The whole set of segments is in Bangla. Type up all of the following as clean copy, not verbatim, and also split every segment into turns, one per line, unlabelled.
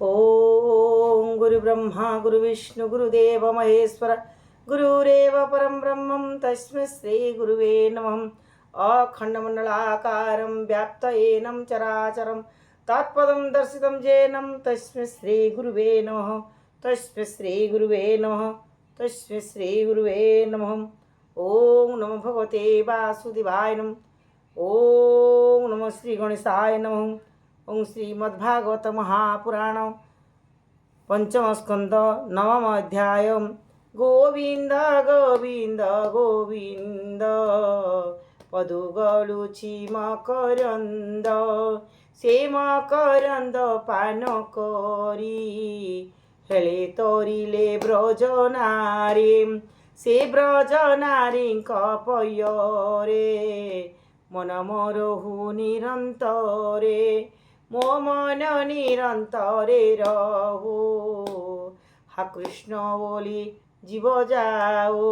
ओम गुरुब्रह्मा गुरुविष्णु गुरुदेव महेश्वर गुरुरेव परं ब्रह्मं तस्मै श्री गुरुवे नमः। अखण्डमण्डलाकारं व्याप्तयेनं चराचरं तत्पदं दर्शितं येनं तस्मै श्री गुरुवे नमः। तस्मै श्री गुरुवे नमः। तस्मै श्री गुरुवे नमः। ओम नमो भगवते वासुदेवाय नमः। ओम नमो श्री गणेशाय नमः। ओम श्रीमद्भागवत महापुराण पंचम स्कंद नवम अध्याय। गोविंद गोविंद गोविंद पदुगलुछि मकरंद से मकरंद पान करी हेले तोरिले ब्रज नारी से ब्रज नारी पयरे मन मोरहु निरंतरे मो मन निरंतरे रहु हा कृष्ण बोली जीव जाऊ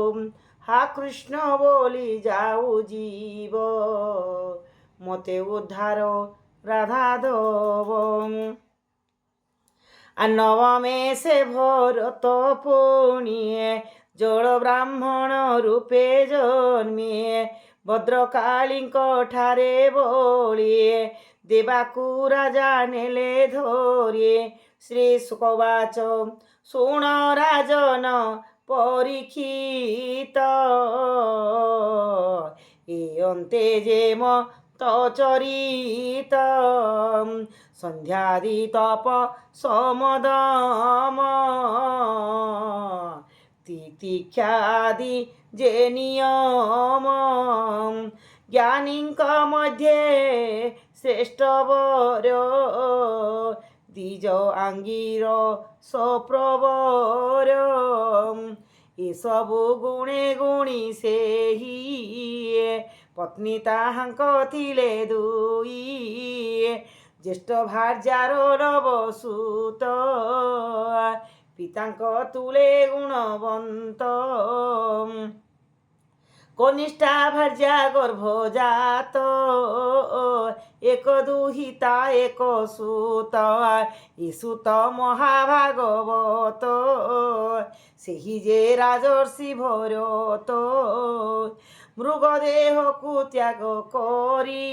हा कृष्ण बोली जाऊ जीव मते उद्धार राधा दब नवमे से भरत पुणिए जड़ ब्राह्मण रूपे जन्मिए भद्रकाली ठारे बोलिए देवाकू राजा नेले धरिए श्री सुकवाच शुण राजन परीक्षित ए अन्ते जेम तचरित संध्यादि तप समदम तितिक्षादि जे नियम ज्ञानीक मध्ये श्रेष्ठ वर द्विज आंगीर सप्रवर ए सबु गुणे गुणी से ही पत्नी ताहांक थिले दुई ज्येष्ठ भार्यार नवसुत पितांक तुले गुणवंत कनिष्ठा भार्या गर्भजात एक दुहिता एक सुत ए सुत महाभागवत सेहि जे राजर्षि भरत मृगदेहकु त्याग करी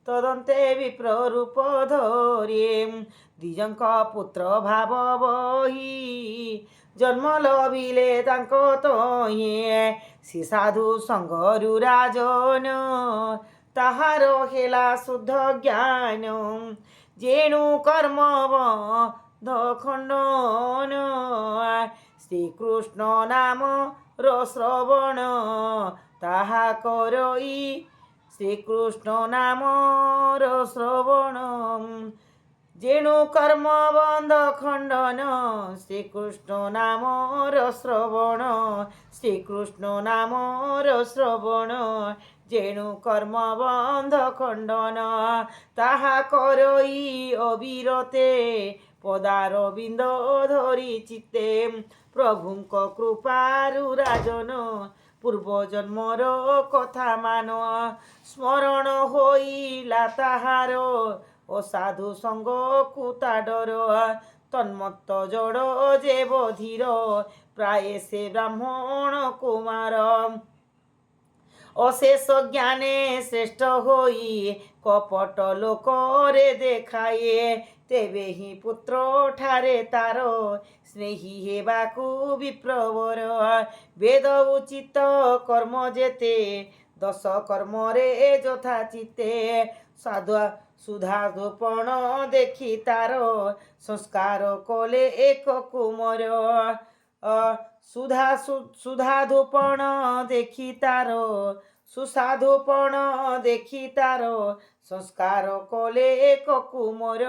तदन्ते विप्र रूप धरे द्विजंक पुत्र भाव बही जन्म लभिले तांक तहिए से साधु संगरु राजन ताहार हेला शुद्ध ज्ञान जेणु कर्म खंडन श्रीकृष्ण नाम श्रवण ताहा करई श्रीकृष्ण नाम श्रवण जेणु कर्म बंध खंडन श्रीकृष्ण नाम श्रवण श्रीकृष्ण नाम श्रवण जेणु कर्म बंध खंडन ताहा करई अविरते पदारविंद धरी चित्ते प्रभुंक कृपारु राजन पूर्वजन्मर कथा मान स्मरण होइला ताहार असाधु संग कुता डर तन्मत्त जड़ जे बधीर प्राय से ब्राह्मण कुमार अशेष ज्ञाने श्रेष्ठ होई कपट लोकरे देखाए तेबे ही पुत्र ठारे तार स्नेही हेबाकू विप्रवर वेद उचित कर्म जेते दश कर्म रे यथा चित्ते साधु सुधा धूपण देखी तार संस्कार कले एक कुमर सुधा धूपण देखी तार सुसाधुपण देखी तार संस्कार कले एक कुमर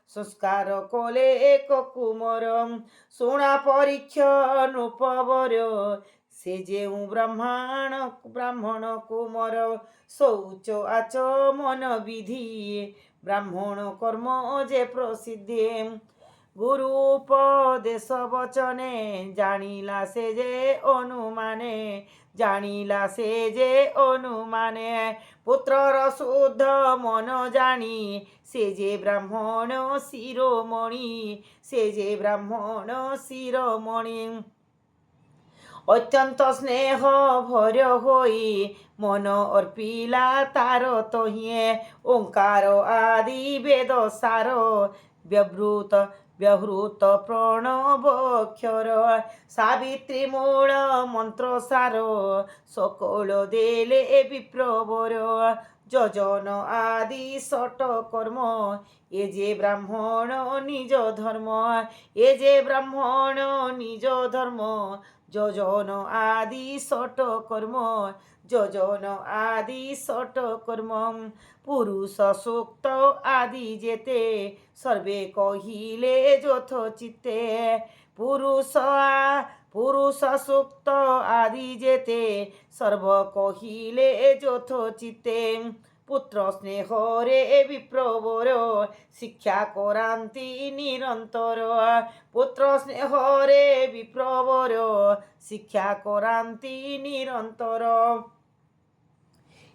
संस्कार कले एक कुमर शुणा परीक्षा नृपवर से जेउ ब्राह्मण कुमर शौच आच मन विधि ब्राह्मण कर्म जे प्रसिद्धि গুরু উপদেশ বচনে জানিলা সে যে অনুমানে, জানিলা সে যে অনুমানে, পুত্রর শুদ্ধ মন জানি সে যে ব্রাহ্মণ শিরোমণি, সে যে ব্রাহ্মণ শিরোমণি। অত্যন্ত স্নেহ ভর হই মন অর্পিলা তার তহিয়ে, ওঙ্কার আদি বেদ সার ব্যবহৃত ব্যবহৃত প্রণবক্ষর, সাবিত্রী মূল মন্ত্র সার সকল দেলে বিপ্রবর, যজন আদি ষট কর্ম এ যে ব্রাহ্মণ নিজ ধর্ম, এ যে ব্রাহ্মণ নিজ ধর্ম, যজন আদি ষট কর্ম, যজন আদি ষট কর্ম, পুরুষ সূক্ত আদি যেতে সর্বে কহিলে যথ চিত্তে, পুরুষ সূক্ত আদি যেতে সর্ব কহিলে যথ চিত্তে, পুত্র স্নেহরে বিপ্রবর শিক্ষা করান্তি নিরন্তর, পুত্র স্নেহরে বিপ্রবর শিক্ষা করান্তি নিরন্তর।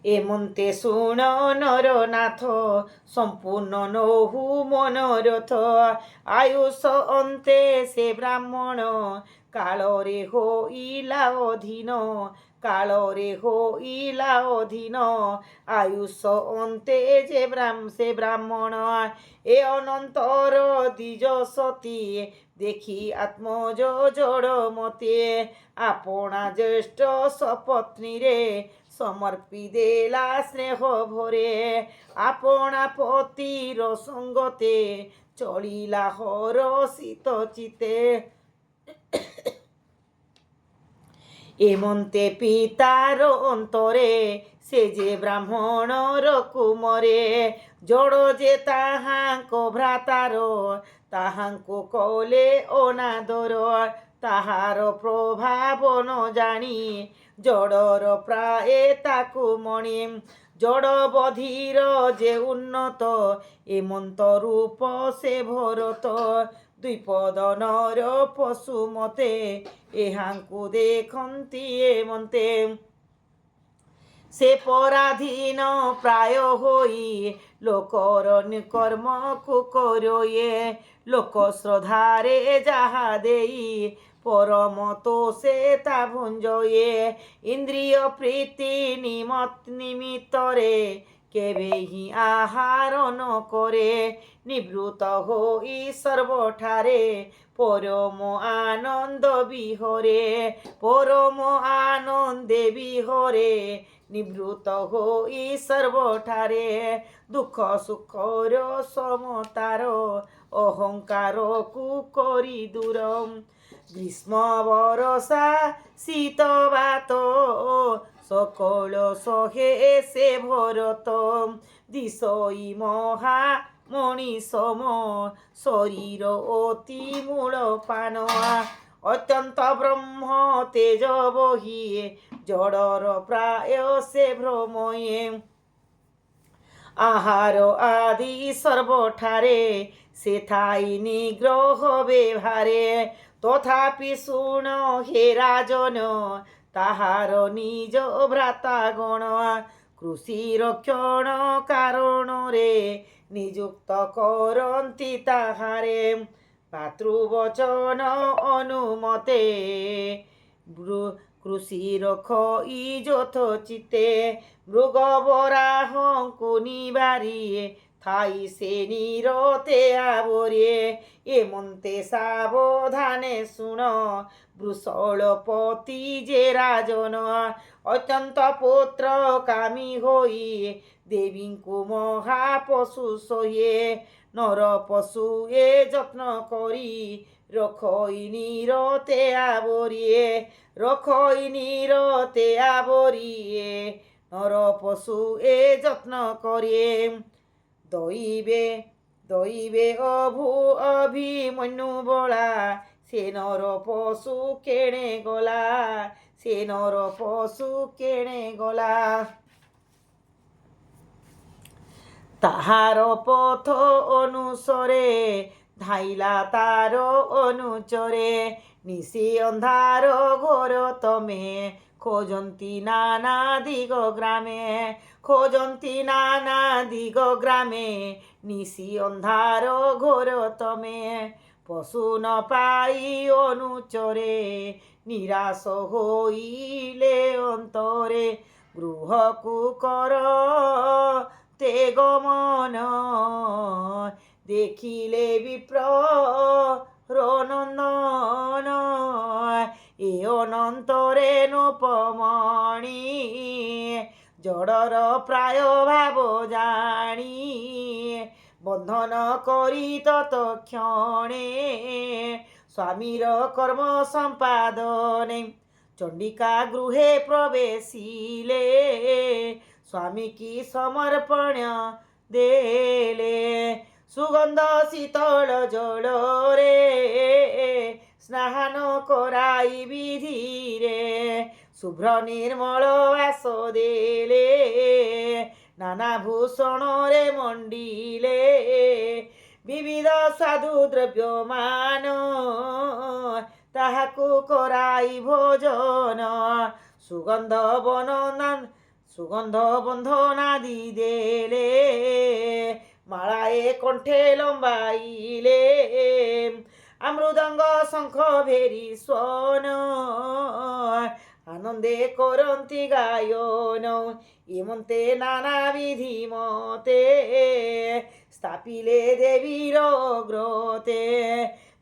এমন্তে শুণ নরনাথ সম্পূর্ণ নহু মনোরথ, আয়ুষ অন্তে সে ব্রাহ্মণ কালরে হইলা অধীন, কালরে হইলা অধীন, আয়ুষ অন্তে যে সে ব্রাহ্মণ, এ অনন্তর দ্বিজ সতী দেখি আত্মজ জড়মতে, আপনা জ্যেষ্ঠ সপত্নীরে সমর্পি দেলা স্নেহ ভরে, আপনা পতির সঙ্গতে চলিলা হরষিত চিতে। এমন্তে পিতার অন্তরে সে যে ব্রাহ্মণর কুমরে, জড় যে তাহাঙ্ক ভ্রাতার তাহাঙ্কু কলে অনাদর, তাহার প্রভাব ন জানি জড়র প্রায়ে তাকু মণি, জড় বধির যে উন্নত এমন্ত রূপ সে ভরত, দ্বিপদ নর পশু মতে এহাঙ্কু দেখন্তি এমন্তে, সে পরাধীন প্রায় হই লোকর কর্ম কুকরয়ে, লোক শ্রদ্ধারে যাহা দেই পরম তোষে তা ভঞ্জয়ে, ইন্দ্রিয় প্রীতি নিমিত্তরে কেবেহি আহার ন করে, নিবৃত হই সর্বঠারে পরম আনন্দ বিহরে, পরম আনন্দে বিহরে নিবৃত হই সর্বঠারে, দুঃখ সুখর সমতার অহংকার কু করি দূর, গ্রীষ্ম বরষা শীত বাত সকল সহে সে ভরত, দিশই মহা মণি সম শরীর অতি মূল পান, অত্যন্ত ব্রহ্ম তেজ বহি জড়র প্রায় সে ভ্রময়ে, আহার আদি সর্বঠারে সে থাই নিগ্রহ ব্যবহারে, তথাপি শুণ হে রাজন তাহার নিজ ভ্রাতাগণ, কৃষি রক্ষণ কারণরে নিযুক্ত করন্তি তাহারে, ভাতৃবচন অনুমতে কৃষি রক্ষই যথ চিতে, মৃগ বরাহঙ্কু নিবারি থাই সে নিরতে আবরে, এমন্তে সাবধানে শুণ বৃষলপতি যে রাজন, অত্যন্ত পুত্র কামী হই দেবীঙ্কু মহাপশু সহে, নর পশু এ যত্ন করি রখই নিরতে আবরিয়ে, রখই নিরতে আবরিয়ে, নর পশু এ যত্ন করে, দইবে দইবে অভিমন্যু বলা সে নর পশু কেণে গলা, সে নর পশু কেণে গলা, তাহার পথ অনুসরে ধাইলা তার অনুচরে নিশি অন্ধার ঘোর তমে খোঁজন্তি নানা দিগ গ্রামে খোঁজন্তি নানা দিগ গ্রামে নিশি অন্ধার ঘোর তমে পশু ন পাই অনুচরে নিরাশ হইলে অন্তরে গৃহকু কর তে গমন দেখিলে বিপ্র রনন্দন এ অনন্তরে নূপমণি জড়র প্রায় ভাব জানি বন্ধন করি তৎক্ষণে স্বামীর কর্ম সম্পাদনে চণ্ডিকা গৃহে প্রবেশিলে স্বামী কি সমর্পণ দেলে সুগন্ধ শীতল জলরে স্নান করাই বিধিরে শুভ্র নির্মল বাস দেলে নানা ভূষণরে মণ্ডিলে বিবিধ সাধু দ্রব্যমান তাহাকু করাই ভোজন সুগন্ধ বন্ধনাদি দেলে মালায়ে কণ্ঠে লম্বাইলে আমৃদঙ্গ শঙ্খ ভেরি স্বন আনন্দে করন্তি গায়ন ইমন্তে নানা বিধি মতে স্থাপিলে দেবীর অগ্রতে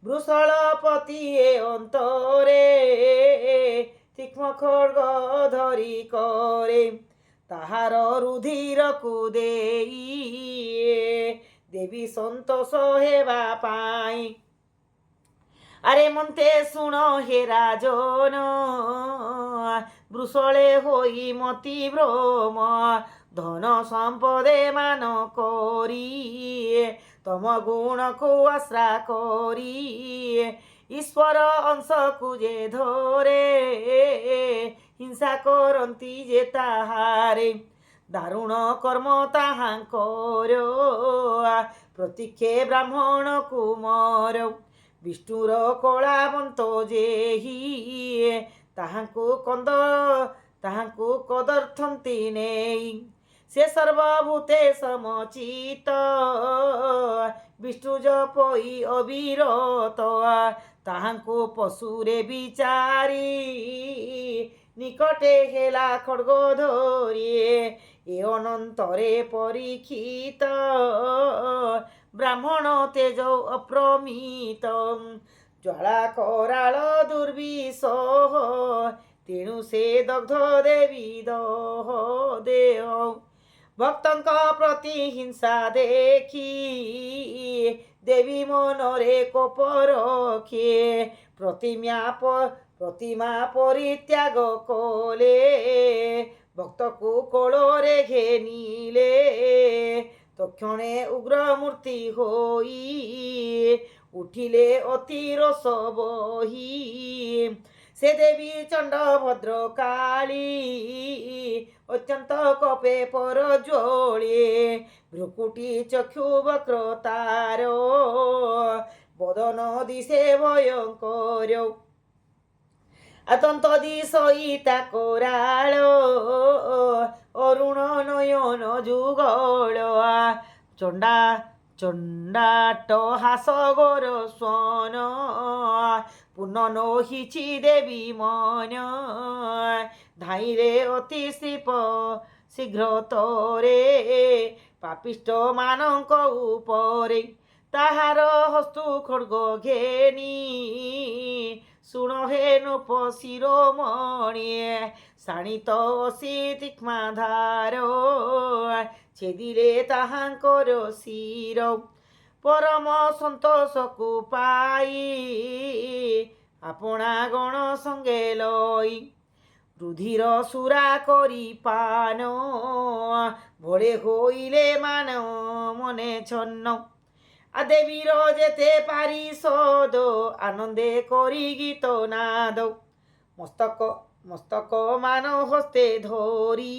বৃষলপতিয়ে অন্তরে তীক্ষ্ণ খড়গ ধরি করে তাহার রুধিরকু দেই দেবী সন্তোষ হেবা পাই আরে মন্তে শুণ হে রাজন বৃষলে হই মতি ভ্রম ধন সম্পদে মান করি তম গুণকু আশ্রা করি ঈশ্বর অংশকু যে ধরে হিংসা করন্তি যে তাহারে দারুণ কর্ম তাহাঙ্কর প্রতীক্ষে ব্রাহ্মণ কুমর বিষ্ণুর কଳାବନ୍ତ ଯେହି ତାହାଙ୍କୁ କଦର୍ଥନ୍ତି ନେଇ ସେ ସର୍ବଭୂତେ ସମଚିତ ବିଷ୍ଣୁ ଜପଇ ଅବିରତ ତାହାଙ୍କୁ ପଶୁରେ ବିଚାରି ନିକଟେ ହେଲା ଖଡ୍ଗ ଧରି ଏ ଅନନ୍ତରେ ପରୀକ୍ଷିତ ବ୍ରାହ୍ମଣ ତେଜ ଅପ୍ରମିତ ଜ୍ୱାଳା କରାଳ ଦୁର୍ବିସହ ତେଣୁ ସେ ଦଗ୍ଧ ଦେବୀ ଦେହ ଭକ୍ତଙ୍କ ପ୍ରତି ହିଂସା ଦେଖି ଦେବୀ ମନରେ କୋପ ରଖେ ପ୍ରତିମା ପରିତ୍ୟାଗ କଲେ ଭକ୍ତକୁ କୋଳରେ ଘେନିଲେ তক্ষণে উগ্র মূর্তি হই উঠিলে অতি রস বহি সে দেবী চণ্ড ভদ্র কালী অত্যন্ত কপে পর জ্বলে ভ্রুকুটি চক্ষু বক্র তার বদন দিশে ভয়ঙ্কর আতন্ত দিশইতা করাল অরুণ নয়ন যুগল চণ্ডাট হাস গোর স্বন পুনঃ নহিছি দেবী মন ধাইরে অতি শ্রীপ শীঘ্র তরে পাপিষ্ট ମାନଙ୍କ উপরে তাহার হস্তু খড়গ ঘেনি শুণ হে নূপ শিরোমণি শাଣିତ অসি তীক্ষ্মাধার ছেদিলে তাহাঙ্কর শির পরম সন্তোষকু পাই আপনা গণ সঙ্গে লই রুধির সুরা করি পান ভোরে হইলে মান মনে ছন্ন দেবীর যেতে পারি সদ আনন্দে করি গীত নাদ মস্তক মান হস্তে ধরি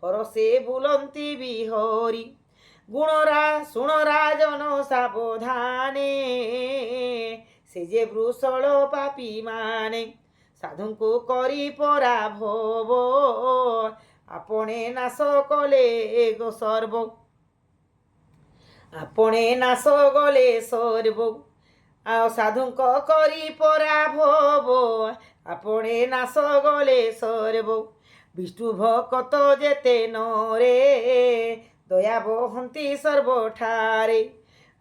হরসে বুলন্তি বিহরি ଶୁଣ ରାଜନ ସାବଧାନେ, ସେ ଯେ ବୃଷଳ ପାପୀ ମାନେ ସାଧୁଙ୍କୁ କରି ପରାଭବ, ଆପଣେ ନାଶ କଲେ ଗୋ ସର୍ବ, ଆପଣେ ନାଶ ଗଲେ ସର୍ବ। ଆଉ ସାଧୁଙ୍କ କରି ପରାଭବ, ଆପଣେ ନାଶ ଗଲେ ସର୍ବ। ବିଷ୍ଣୁ ଭକତ ଯେତେ ନରେ, ଦୟା ବହନ୍ତି ସର୍ବଠାରେ।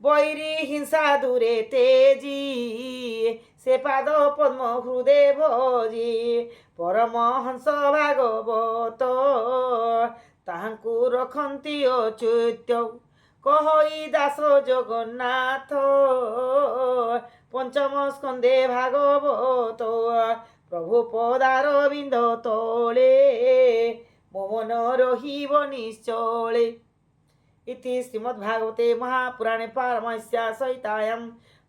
ବୈରୀ ହିଂସା ଦୂରେ ତେଜି, ସେ ପାଦ ପଦ୍ମ ହୃଦେ ଭଜି। ପରମହଂସ ଭାଗବତ, ତାହାଙ୍କୁ ରଖନ୍ତି ଅଚ୍ୟୁତ। କହଇ ଦାସ ଜଗନ୍ନାଥ, ପଞ୍ଚମ ସ୍କନ୍ଧେ ଭାଗବତ। ପ୍ରଭୁ ପଦାର ବିନ୍ଦ ତଳେ, ମୋ ମନ ରହିବ ନିଶ୍ଚଳେ। इति श्रीमद्भागवते महापुराणे पारमहंस्या संहितायां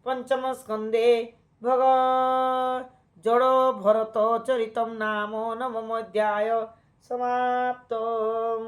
पंचम स्कन्धे जड़ भरत चरितं नाम नवमोऽध्याय समाप्तम्।